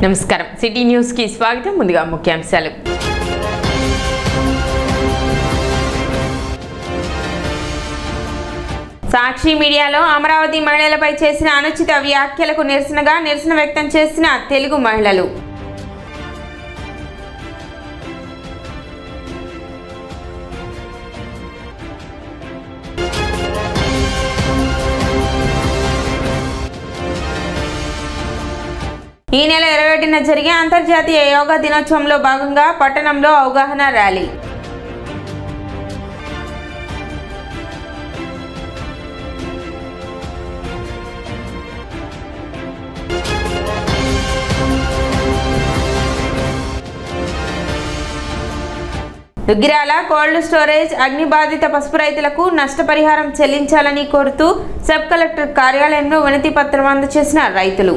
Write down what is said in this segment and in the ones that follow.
నమస్కారం city news కి స్వాగతం. ముందుగా ముఖ్యాంశాలు. సాక్షి మీడియాలో అమరావతి మహిళలపై చేసిన అనుచిత వ్యాఖ్యలకు నిరసన వ్యక్తం చేసిన తెలుగు మహిళలు. ఈ నెల 21న జరిగే అంతర్జాతీయ యోగా దినోత్సవంలో భాగంగా పట్టణంలో అవగాహన ర్యాలీ. దుగ్గిరాల కోల్డ్ స్టోరేజ్ అగ్ని బాధిత పసుపు రైతులకు నష్టపరిహారం చెల్లించాలని కోరుతూ సబ్ కలెక్టర్ కార్యాలయంలో వినతి పత్రం అందజేసిన రైతులు.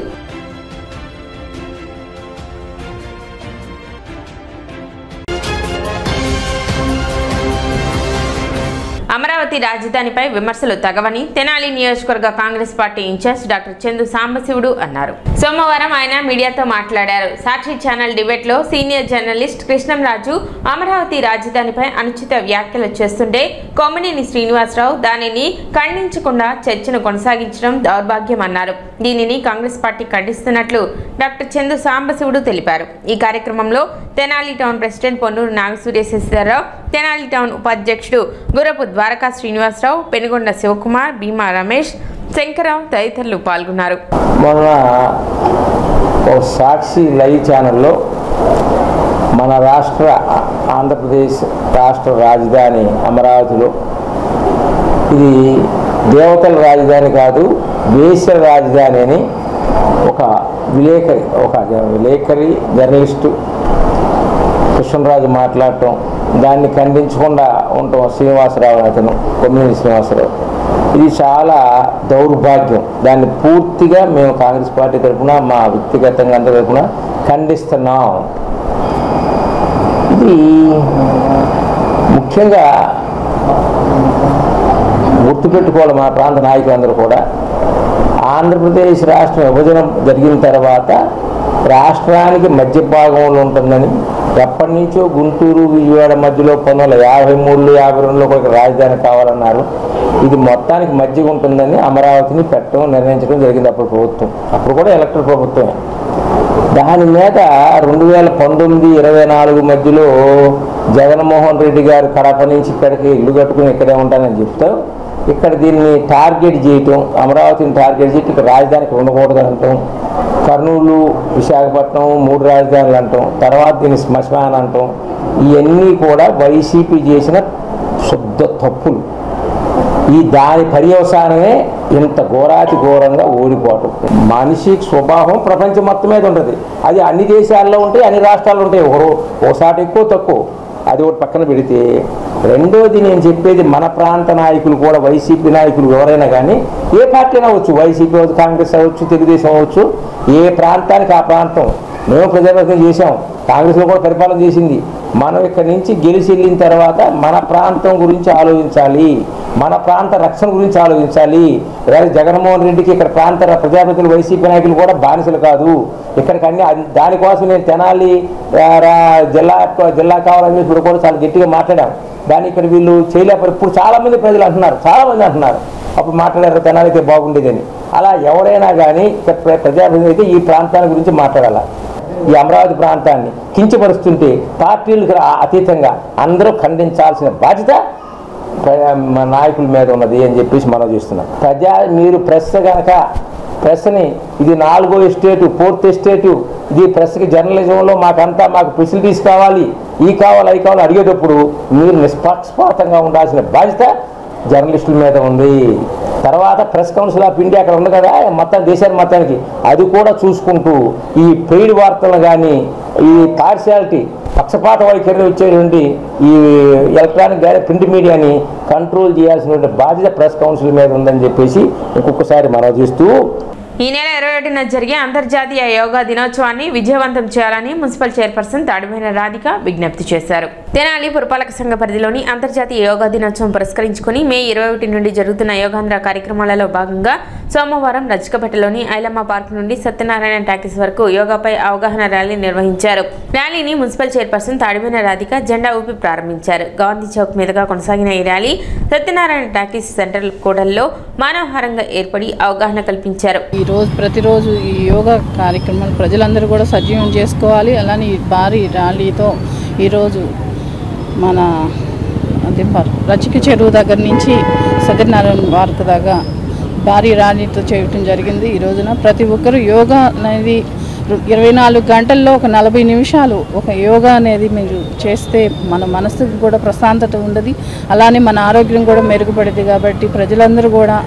అమరావతి రాజధానిపై విమర్శలు తగవని తెనాలి నియోజకవర్గ Congress party in-charge doctor Chandu Sambasivudu అన్నారు. సోమవారం ఆయన మీడియాతో మాట్లాడారు. సాక్షి ఛానల్ డిబేట్ లో సీనియర్ జర్నలిస్ట్ కృష్ణంరాజు అమరావతి రాజధానిపై అనుచిత వ్యాఖ్యలు చేస్తుంటే కొమ్మినేని శ్రీనివాసరావు దానిని ఖండించకుండా చర్చను కొనసాగించడం దౌర్భాగ్యం అన్నారు. దీనిని కాంగ్రెస్ పార్టీ ఖండిస్తున్నట్లు డాక్టర్ చందు సాంబశివుడు తెలిపారు. ఈ కార్యక్రమంలో Tenali town president Ponnuru Nagasuryasesharao, Tenali town ఉపాధ్యక్షుడు గురపు ద్వారకా శ్రీనివాసరావు, పెనుగొండ శివకుమార్, భీమా రమేష్, శంకరరావు తదితరులు పాల్గొన్నారు. మొన్న సాక్షి లైవ్ ఛానల్లో మన ఆంధ్రప్రదేశ్ రాష్ట్ర రాజధాని అమరావతిలో ఇది దేవతల రాజధాని కాదు, వేశ్యల రాజధాని అని ఒక విలేకరి జర్నలిస్టు కృష్ణరాజు మాట్లాడటం, దాన్ని ఖండించకుండా ఉండటం శ్రీనివాసరావు అతను కొమ్మినేని శ్రీనివాసరావు, ఇది చాలా దౌర్భాగ్యం. దాన్ని పూర్తిగా మేము కాంగ్రెస్ పార్టీ తరఫున మా వ్యక్తిగతంగా అందరి తరఫున ఖండిస్తున్నాం. ఇది ముఖ్యంగా గుర్తుపెట్టుకోవాలి మన ప్రాంత నాయకులందరూ కూడా. ఆంధ్రప్రదేశ్ రాష్ట్ర విభజన జరిగిన తర్వాత రాష్ట్రానికి మధ్య భాగంలో ఉంటుందని ఎప్పటి నుంచో గుంటూరు విజయవాడ మధ్యలో 1953, 52లో కూడా రాజధాని కావాలన్నారు. ఇది మొత్తానికి మధ్యగా ఉంటుందని అమరావతిని నిర్ణయించడం జరిగింది అప్పుడు ప్రభుత్వం. అప్పుడు కూడా ఎలక్టెడ్ ప్రభుత్వమే. దాని మీద 2019, 24 మధ్యలో జగన్మోహన్ రెడ్డి గారు కడప నుంచి ఇక్కడికి ఇల్లు కట్టుకుని ఇక్కడే ఉంటానని చెప్తూ ఇక్కడ దీన్ని టార్గెట్ చేయటం, అమరావతిని టార్గెట్ చేసి ఇక్కడ రాజధానికి ఉండకూడదు అంటాం, కర్నూలు, విశాఖపట్నం 3 రాజధానులు అంటాం, తర్వాత దీన్ని శ్మశానం అంటాం. ఇవన్నీ కూడా వైసీపీ చేసిన శుద్ధ తప్పులు. దాని పర్యవసానమే ఇంత ఘోరంగా ఓడిపోవటం. మనిషి స్వభావం ప్రపంచం మొత్తం మీద ఉంటుంది. అది అన్ని దేశాల్లో ఉంటాయి, అన్ని రాష్ట్రాల్లో ఉంటాయి. ఓసారి ఎక్కువ తక్కువ, అది ఒకటి పక్కన పెడితే, రెండోది నేను చెప్పేది మన ప్రాంత నాయకులు కూడా, వైసీపీ నాయకులు ఎవరైనా కానీ, ఏ పార్టీ అయినా అవ్వచ్చు, వైసీపీ అవ్వచ్చు, కాంగ్రెస్ అవ్వచ్చు, తెలుగుదేశం అవ్వచ్చు, ఏ ప్రాంతానికి ఆ ప్రాంతం. మేము ప్రజాప్రతినిధులు చేసాం, కాంగ్రెస్లో కూడా పరిపాలన చేసింది. మనం ఇక్కడి నుంచి గెలిచి వెళ్ళిన తర్వాత మన ప్రాంతం గురించి ఆలోచించాలి, మన ప్రాంత రక్షణ గురించి ఆలోచించాలి. లేదా జగన్మోహన్ రెడ్డికి ఇక్కడ ప్రాంత ప్రజాప్రతినిధులు వైసీపీ నాయకులు కూడా బానిసలు కాదు. ఇక్కడికి అన్ని దానికోసం నేను తెనాలి జిల్లా కావాలని ఇప్పుడు కూడా చాలా గట్టిగా మాట్లాడాం. దాన్ని ఇక్కడ వీళ్ళు చేయలేకపోతే ఇప్పుడు చాలామంది ప్రజలు అంటున్నారు, అప్పుడు మాట్లాడారు తెనాలితే బాగుండేదని. అలా ఎవరైనా కానీ ప్రజాప్రతినిధి అయితే ఈ ప్రాంతాల గురించి మాట్లాడాలి. ఈ అమరావతి ప్రాంతాన్ని కించపరుస్తుంటే పార్టీలకు అతీతంగా అందరూ ఖండించాల్సిన బాధ్యత నాయకుల మీద ఉన్నది అని చెప్పేసి మనం చూస్తున్నాం. మీరు ప్రెస్ని ఇది 4వ ఎస్టేటు, 4th ఎస్టేటు, ఇది ప్రెస్కి జర్నలిజంలో మాకు ఫెసిలిటీస్ కావాలి, అవి కావాలి అడిగేటప్పుడు మీరు నిష్పక్షపాతంగా ఉండాల్సిన బాధ్యత జర్నలిస్టుల మీద ఉంది. తర్వాత ప్రెస్ కౌన్సిల్ ఆఫ్ ఇండియా అక్కడ ఉంది కదా, మొత్తం దేశాన్ని మొత్తానికి, అది కూడా చూసుకుంటూ ఈ పెయిడ్ వార్తలు కానీ, ఈ పార్షియాలిటీ పక్షపాత వైఖరిని వచ్చేటువంటి ఈ ఎలక్ట్రానిక్ ప్రింట్ మీడియాని కంట్రోల్ చేయాల్సినటువంటి బాధ్యత ప్రెస్ కౌన్సిల్ మీద ఉందని చెప్పేసి ఇంకొకసారి మనం చూస్తూ ఈ నెల 21న జరిగే అంతర్జాతీయ యోగా దినోత్సవాన్ని విజయవంతం చేయాలని మున్సిపల్ చైర్పర్సన్ తాడిపోయిన రాధిక విజ్ఞప్తి చేశారు. తెనాలి పురపాలక సంఘ పరిధిలోని అంతర్జాతీయ యోగా దినోత్సవం పురస్కరించుకుని మే 21 నుండి జరుగుతున్న యోగాంధ్ర కార్యక్రమాలలో భాగంగా సోమవారం రజకపేటలోని ఐలమ్మ పార్క్ నుండి సత్యనారాయణ టాకీస్ వరకు యోగాపై అవగాహన ర్యాలీ నిర్వహించారు. ర్యాలీని మున్సిపల్ చైర్పర్సన్ తాడిపోయిన రాధిక జెండా ఊపి ప్రారంభించారు. గాంధీ చౌక్ మీదుగా కొనసాగిన ఈ ర్యాలీ సత్యనారాయణ టాకీస్ సెంట్రల్ కూడల్లో మానవహారంగా ఏర్పడి అవగాహన కల్పించారు. ప్రతిరోజు ఈ యోగా కార్యక్రమాలు ప్రజలందరూ కూడా సజీవం చేసుకోవాలి. అలానే ఈ భారీ ర్యాలీతో ఈరోజు మన రచిక చెరువు దగ్గర నుంచి సత్యనారాయణ పార్క్ దాకా భారీ ర్యాలీతో చేయటం జరిగింది. ఈ రోజున ప్రతి ఒక్కరూ యోగా అనేది 24 గంటల్లో ఒక 40 నిమిషాలు ఒక యోగా అనేది మీరు చేస్తే మన మనసుకు కూడా ప్రశాంతత ఉండదు, అలానే మన ఆరోగ్యం కూడా మెరుగుపడుతుంది. కాబట్టి ప్రజలందరూ కూడా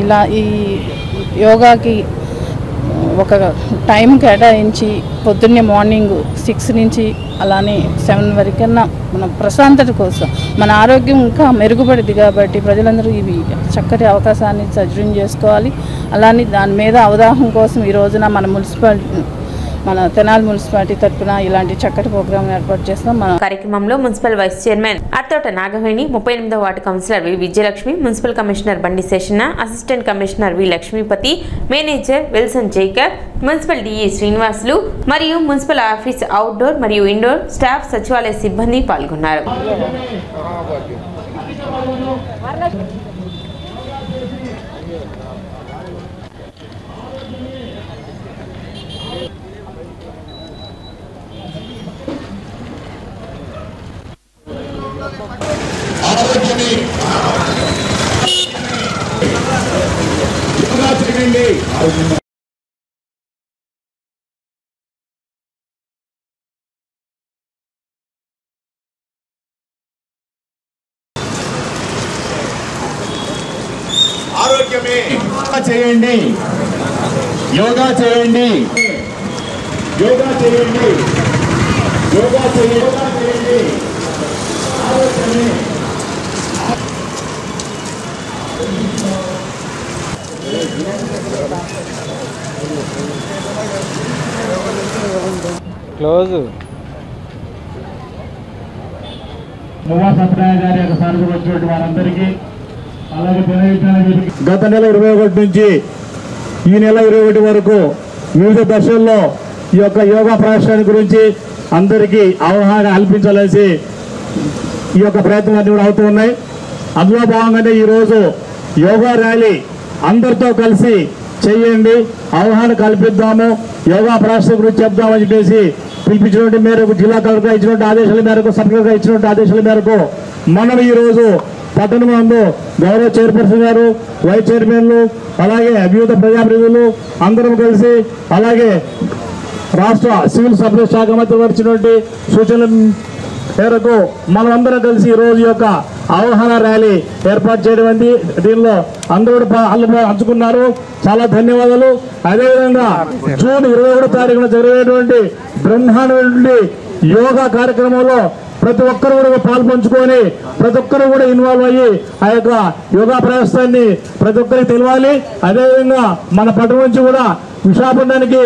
ఇలా ఈ యోగాకి ఒక టైం కేటాయించి పొద్దున్నే మార్నింగ్ 6 నుంచి అలానే 7 వరకన్నా మన ప్రశాంతత కోసం మన ఆరోగ్యం ఇంకా మెరుగుపడుతుంది. కాబట్టి ప్రజలందరూ ఇవి చక్కటి అవకాశాన్ని సద్వినియోగం చేసుకోవాలి. అలానే దాని మీద అవగాహన కోసం ఈ రోజున మన తెనాలి మున్సిపాలిటీ తరఫున ఇలాంటి చక్కటి ప్రోగ్రాం ఏర్పాటు చేస్తాం. కార్యక్రమంలో municipal vice chairman Attota Nagaveni, 38వ ward councillor V Vijayalakshmi, municipal commissioner Bandi Seshanna, assistant commissioner V Lakshmipathi, manager Wilson Jaikar, municipal DE Srinivasulu మరియు మున్సిపల్ ఆఫీస్ అవుట్డోర్ మరియు ఇండోర్ స్టాఫ్, సచివాలయ సిబ్బంది పాల్గొన్నారు. ఆరోగ్యమే చేయండి, యోగా చేయండి, యోగా చేయండి, యోగా చేయండి, ఆరోగ్యమే. క్లోజ్ మువ్వా సత్యనారాయణ గారి యొక్క సానుభూతి వచ్చినటువంటి వారందరికీ, అలాగే గత నెల 21 నుంచి ఈ నెల 21 వరకు వివిధ దశల్లో ఈ యొక్క యోగా ప్రదర్శన గురించి అందరికీ అవగాహన కల్పించాలనేసి ఈ యొక్క ప్రయత్నాలు కూడా అవుతూ ఉన్నాయి. అందులో భాగంగానే ఈరోజు యోగా ర్యాలీ అందరితో కలిసి చేయండి, అవగాహన కల్పిద్దాము, యోగా ప్రదర్శన గురించి చెప్దామని చెప్పేసి పిలిపించినటువంటి మేరకు జిల్లా కలెక్టర్ ఇచ్చినటువంటి ఆదేశాల మేరకు, సబ్ కలెక్టర్ ఇచ్చినటువంటి ఆదేశాల మేరకు మనం ఈరోజు పట్టణం నందు గౌరవ చైర్పర్సన్ గారు, వైస్ చైర్మన్లు, అలాగే వివిధ ప్రజాప్రతినిధులు అందరం కలిసి, అలాగే రాష్ట్ర సివిల్ సప్లైస్ శాఖ మంత్రి వచ్చినటువంటి సూచనల మేరకు మనమందరం కలిసి ఈరోజు యొక్క అవగాహన ర్యాలీ ఏర్పాటు చేయడం అండి. దీనిలో అందరూ పంచుకున్నారు, చాలా ధన్యవాదాలు. అదేవిధంగా జూన్ 21వ తారీఖున జరిగేటువంటి బ్రహ్మాండ యోగా కార్యక్రమంలో ప్రతి ఒక్కరు కూడా పాల్పంచుకొని ప్రతి ఒక్కరు కూడా ఇన్వాల్వ్ అయ్యి ఆ యొక్క యోగా ప్రదర్శనాన్ని ప్రతి ఒక్కరికి తెలియాలి. అదేవిధంగా మన పట్టణం నుంచి కూడా విశాఖపట్నానికి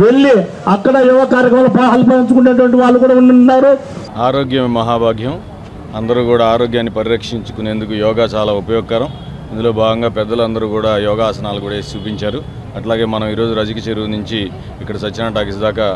వెళ్ళి అక్కడ యోగా కార్యక్రమంలో పాల్పంచుకునేటువంటి వాళ్ళు కూడా ఉన్నారు. ఆరోగ్యం మహాభాగ్యం. అందరూ కూడా ఆరోగ్యాన్ని పరిరక్షించుకునేందుకు యోగా చాలా ఉపయోగకరం. ఇందులో భాగంగా పెద్దలందరూ కూడా యోగాసనాలు కూడా వేసి చూపించారు. అట్లాగే మనం ఈరోజు రజిక చెరువు నుంచి ఇక్కడ సత్యనారాయణ టాకీస్ దాకా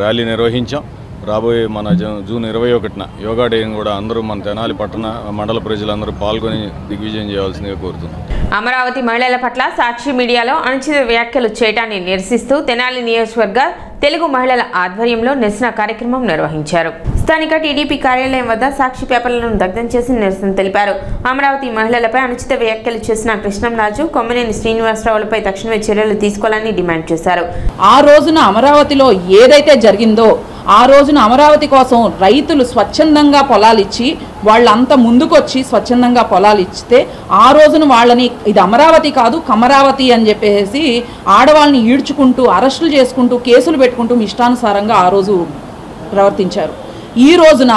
ర్యాలీ నిర్వహించాం. రాబోయే మన జూన్ 21న యోగా డేని కూడా అందరూ మన తెనాలి పట్టణ మండల ప్రజలందరూ పాల్గొని దిగ్విజయం చేయాల్సిందిగా కోరుతున్నాం. అమరావతి మహిళల పట్ల సాక్షి మీడియాలో అనుచిత వ్యాఖ్యలు చేయడాన్ని నిరసిస్తూ తెనాలి నియోజకవర్గ తెలుగు మహిళల ఆధ్వర్యంలో నిరసన కార్యక్రమం నిర్వహించారు. స్థానిక టీడీపీ కార్యాలయం వద్ద సాక్షి పేపర్లను దగ్ధం చేసి నిరసన తెలిపారు. అమరావతి మహిళలపై అనుచిత వ్యాఖ్యలు చేసిన కృష్ణంరాజు, కొమ్మినేని శ్రీనివాసరావులపై తక్షణమే చర్యలు తీసుకోవాలని డిమాండ్ చేశారు. ఆ రోజున అమరావతిలో ఏదైతే జరిగిందో ఆ రోజున అమరావతి కోసం రైతులు స్వచ్ఛందంగా పొలాలు ఇచ్చి వాళ్ళంతా ముందుకొచ్చి స్వచ్ఛందంగా పొలాలు ఇచ్చితే ఆ రోజున వాళ్ళని ఇది అమరావతి కాదు కమరావతి అని చెప్పేసి ఆడవాళ్ళని ఈడ్చుకుంటూ అరెస్టులు చేసుకుంటూ కేసులు పెట్టుకుంటూ ఇష్టానుసారంగా ఆ రోజు ప్రవర్తించారు. ఈ రోజున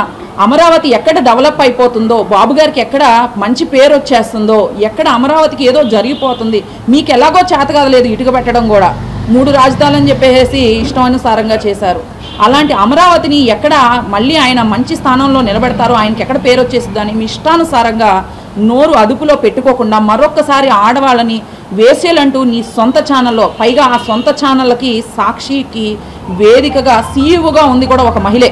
అమరావతి ఎక్కడ డెవలప్ అయిపోతుందో, బాబు గారికి ఎక్కడ మంచి పేరు వచ్చేస్తుందో, ఎక్కడ అమరావతికి ఏదో జరిగిపోతుంది, మీకు ఎలాగో చేత కాదలేదు ఇటుక పెట్టడం కూడా 3 రాజధానులని చెప్పేసి ఇష్టానుసారంగా చేశారు. అలాంటి అమరావతిని ఎక్కడ మళ్ళీ ఆయన మంచి స్థానంలో నిలబెడతారో, ఆయనకి ఎక్కడ పేరు వచ్చేస్తుందని మీ ఇష్టానుసారంగా నోరు అదుపులో పెట్టుకోకుండా మరొక్కసారి ఆడవాళ్ళని వేసేలంటూ నీ సొంత ఛానల్లో, పైగా ఆ సొంత ఛానళ్ళకి సాక్షికి వేదికగా సీఈఓగా ఉంది కూడా ఒక మహిళే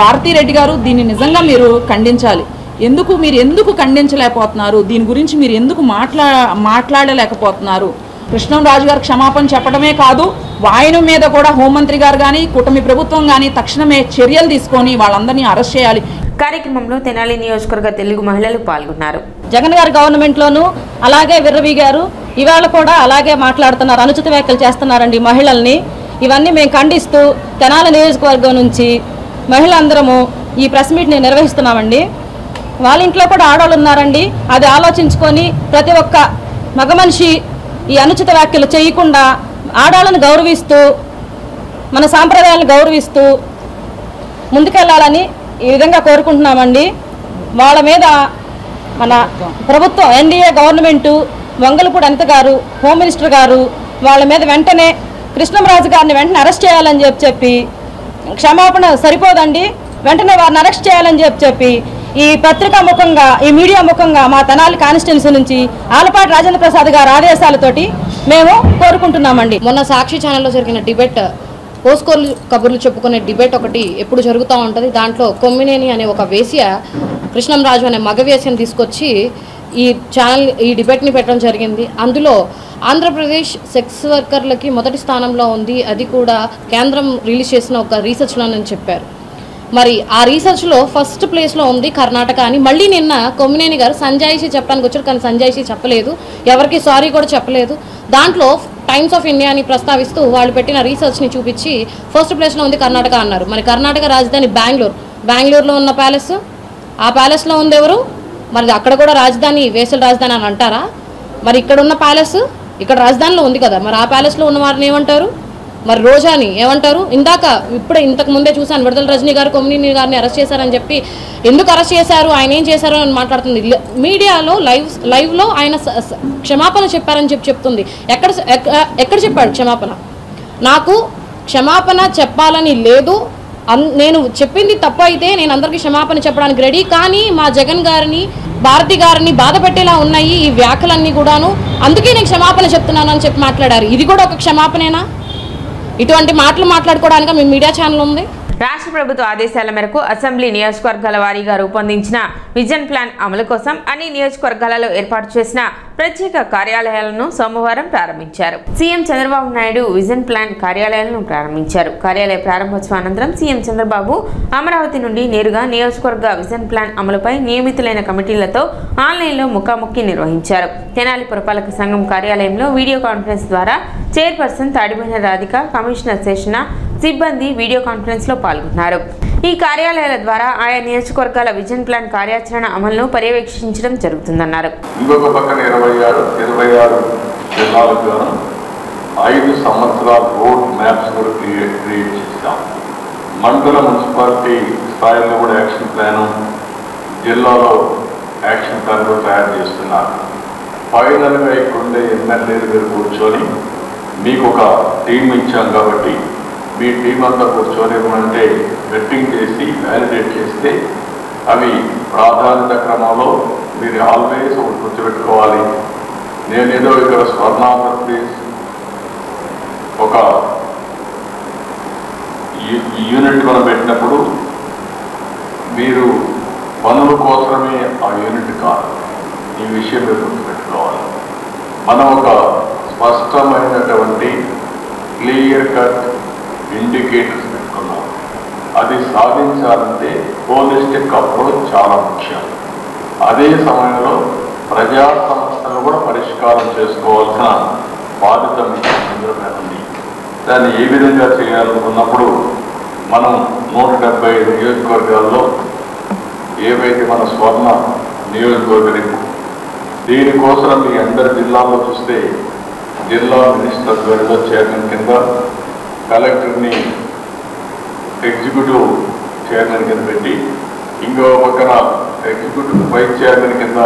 భారతీరెడ్డి గారు. దీన్ని నిజంగా మీరు ఖండించాలి. మీరు ఎందుకు ఖండించలేకపోతున్నారు? దీని గురించి మీరు ఎందుకు మాట్లాడలేకపోతున్నారు? కృష్ణంరాజు గారు క్షమాపణ చెప్పడమే కాదు, ఆయన మీద కూడా హోంమంత్రి గారు కానీ కూటమి ప్రభుత్వం కానీ తక్షణమే చర్యలు తీసుకొని వాళ్ళందరినీ అరెస్ట్ చేయాలి. కార్యక్రమంలో తెనాలి నియోజకవర్గ తెలుగు మహిళలు పాల్గొన్నారు. జగన్ గారి గవర్నమెంట్లోనూ అలాగే విర్రవీగారు, ఇవాళ కూడా అలాగే మాట్లాడుతున్నారు, అనుచిత వ్యాఖ్యలు చేస్తున్నారండి మహిళల్ని. ఇవన్నీ మేము ఖండిస్తూ తెనాలి నియోజకవర్గం నుంచి మహిళలందరము ఈ ప్రెస్ మీట్ని నిర్వహిస్తున్నామండి. వాళ్ళ ఇంట్లో కూడా ఆడవాళ్ళు ఉన్నారండి. అది ఆలోచించుకొని ప్రతి ఒక్క మగ మనిషి ఈ అనుచిత వ్యాఖ్యలు చేయకుండా ఆడవాళ్ళని గౌరవిస్తూ మన సాంప్రదాయాలను గౌరవిస్తూ ముందుకెళ్ళాలని ఈ విధంగా కోరుకుంటున్నామండి. వాళ్ళ మీద మన ప్రభుత్వం ఎన్డీఏ గవర్నమెంటు వంగలపూడి అనిత గారు హోమ్ మినిస్టర్ గారు వాళ్ళ మీద వెంటనే కృష్ణంరాజు గారిని వెంటనే అరెస్ట్ చేయాలని చెప్పి, క్షమాపణ సరిపోదండి, వెంటనే వారిని అరెస్ట్ చేయాలని చెప్పి ఈ పత్రికా ముఖంగా, ఈ మీడియా ముఖంగా మా తెనాలి కాన్స్టిట్యున్సీ నుంచి ఆలపాటి రాజేంద్ర ప్రసాద్ గారి ఆదేశాలతోటి మేము కోరుకుంటున్నామండి. మొన్న సాక్షి ఛానల్లో జరిగిన డిబేట్, పోస్కోర్లు కబుర్లు చెప్పుకునే డిబేట్ ఒకటి ఎప్పుడు జరుగుతూ ఉంటుంది. దాంట్లో కొమ్మినేని అనే ఒక వేశ్య కృష్ణంరాజు అనే మగ వేశ్యను తీసుకొచ్చి ఈ డిబేట్ని పెట్టడం జరిగింది. అందులో ఆంధ్రప్రదేశ్ సెక్స్ వర్కర్లకి మొదటి స్థానంలో ఉంది, అది కూడా కేంద్రం రిలీజ్ చేసిన ఒక రీసెర్చ్లోనని చెప్పారు. మరి ఆ రీసెర్చ్లో ఫస్ట్ ప్లేస్లో ఉంది కర్ణాటక అని. మళ్ళీ నిన్న కొమ్మినేని గారు సంజాయిషి చెప్పడానికి వచ్చారు, కానీ సంజాయిషి చెప్పలేదు, ఎవరికి సారీ కూడా చెప్పలేదు. దాంట్లో టైమ్స్ ఆఫ్ ఇండియాని ప్రస్తావిస్తూ వాళ్ళు పెట్టిన రీసెర్చ్ని చూపించి ఫస్ట్ ప్లేస్లో ఉంది కర్ణాటక అన్నారు. మరి కర్ణాటక రాజధాని బెంగళూరులో ఉన్న ప్యాలెస్, ఆ ప్యాలెస్లో ఉంది ఎవరు? మరి అక్కడ కూడా రాజధాని వేసల రాజధాని అని అంటారా? మరి ఇక్కడ ఉన్న ప్యాలెస్ ఇక్కడ రాజధానిలో ఉంది కదా, మరి ఆ ప్యాలెస్లో ఉన్న వారిని ఏమంటారు? మరి రోజాని ఏమంటారు? ఇంతకు ముందే చూశాను, విడుదల రజనీ గారు కొమ్మినేని గారిని అరెస్ట్ చేశారని చెప్పి, ఎందుకు అరెస్ట్ చేశారు, ఆయన ఏం చేశారు అని మాట్లాడుతుంది. మీడియాలో లైవ్లో ఆయన క్షమాపణ చెప్పారని చెప్తుంది. ఎక్కడ చెప్పాడు క్షమాపణ? నాకు క్షమాపణ చెప్పాలని లేదు, నేను చెప్పింది తప్పు అయితే నేను అందరికీ క్షమాపణ చెప్పడానికి రెడీ, కానీ మా జగన్ గారిని భారతి గారిని బాధ పెట్టేలా ఉన్నాయి ఈ వ్యాఖ్యలన్నీ కూడాను, అందుకే నేను క్షమాపణ చెప్తున్నాను అని చెప్పి మాట్లాడారు. ఇది కూడా ఒక క్షమాపణేనా? ఇటువంటి మాటలు మాట్లాడుకోవడానికి మీ మీడియా ఛానల్ ఉంది. రాష్ట్ర ప్రభుత్వ ఆదేశాల మేరకు అసెంబ్లీ నియోజకవర్గాల వారీగా రూపొందించిన విజన్ ప్లాన్ అమలు కోసం అన్ని నియోజకవర్గాలలో ఏర్పాటు చేసిన ప్రత్యేక కార్యాలయాలను సోమవారం ప్రారంభించారు. CM Chandrababu Naidu vision plan కార్యాలయాలను ప్రారంభించారు. కార్యాలయ ప్రారంభోత్సవం అనంతరం సీఎం చంద్రబాబు అమరావతి నుండి నేరుగా నియోజకవర్గ విజన్ ప్లాన్ అమలుపై నియమితులైన కమిటీలతో ఆన్లైన్లో ముఖాముఖి నిర్వహించారు. తెనాలి పురపాలక సంఘం కార్యాలయంలో వీడియో కాన్ఫరెన్స్ ద్వారా చైర్పర్సన్ తాడిబోయిన రాధిక, కమిషనర్ శేషణ, సిబ్బంది వీడియో కాన్ఫరెన్స్ లో పాల్గొన్నారు. ఈ కార్యాలయాల ద్వారా ఆయా నియోజకవర్గాల విజన్ ప్లాన్ కార్యాచరణ అమలును పర్యవేక్షించడం జరుగుతుందన్నారు. ఇంకొక పక్కన 26 జిల్లాలకు 5 సంవత్సరాల రోడ్ మ్యాప్స్ కూడా క్రియేట్ చేశాం. మండల మున్సిపాలిటీ స్థాయిలో కూడా యాక్షన్ ప్లాన్, జిల్లాలో యాక్షన్ ప్లాన్ కూడా తయారు చేస్తున్నారు. ఫైనల్గా ఇక్కడ ఎమ్మెల్యేలు మీరు కూర్చొని మీకు ఒక టీం ఇచ్చాం కాబట్టి మీ టీం అంతా కూర్చొని ఏమంటే వెట్టింగ్ చేసి వ్యాలిడేట్ చేస్తే అవి ప్రాధాన్యత క్రమంలో మీరు ఆల్వేస్ ఒకటి గుర్తుపెట్టుకోవాలి. నేనేదో ఇక్కడ స్వర్ణాంధ్రప్రదేశ్ ఒక యూనిట్ మనం పెట్టినప్పుడు మీరు పనుల కోసమే ఆ యూనిట్ కాదు, ఈ విషయం మీరు గుర్తుపెట్టుకోవాలి. మనం ఒక స్పష్టమైనటువంటి క్లియర్ కట్ ఇండికేటర్స్ పెట్టుకున్నాం. అది సాధించాలంటే హోలిస్టిక్ అప్రోచ్ చాలా ముఖ్యం. అదే సమయంలో ప్రజా సమస్యలు కూడా పరిష్కారం చేసుకోవాల్సిన బాధ్యత అందరిపై ఉంది. దాన్ని ఏ విధంగా చేయాలనుకున్నప్పుడు మనం 175 నియోజకవర్గాల్లో ఏవైతే మన స్వర్ణ నియోజకవర్గం, దీనికోసం మీ అందరి జిల్లాల్లో చూస్తే జిల్లా మినిస్టర్ గారిలో చైర్మన్ కింద, కలెక్టర్ని ఎగ్జిక్యూటివ్ చైర్మన్ కింద పెట్టి, ఇంకో పక్కన ఎగ్జిక్యూటివ్ వైస్ చైర్మన్ కింద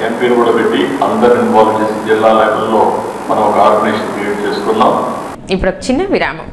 ఎంపీని కూడా పెట్టి అందరిని ఇన్వాల్వ్ చేసి జిల్లా లెవెల్లో మనం ఒక ఆర్గనైజేషన్ క్రియేట్ చేసుకున్నాం. ఇప్పుడు ఒక చిన్న విరామం.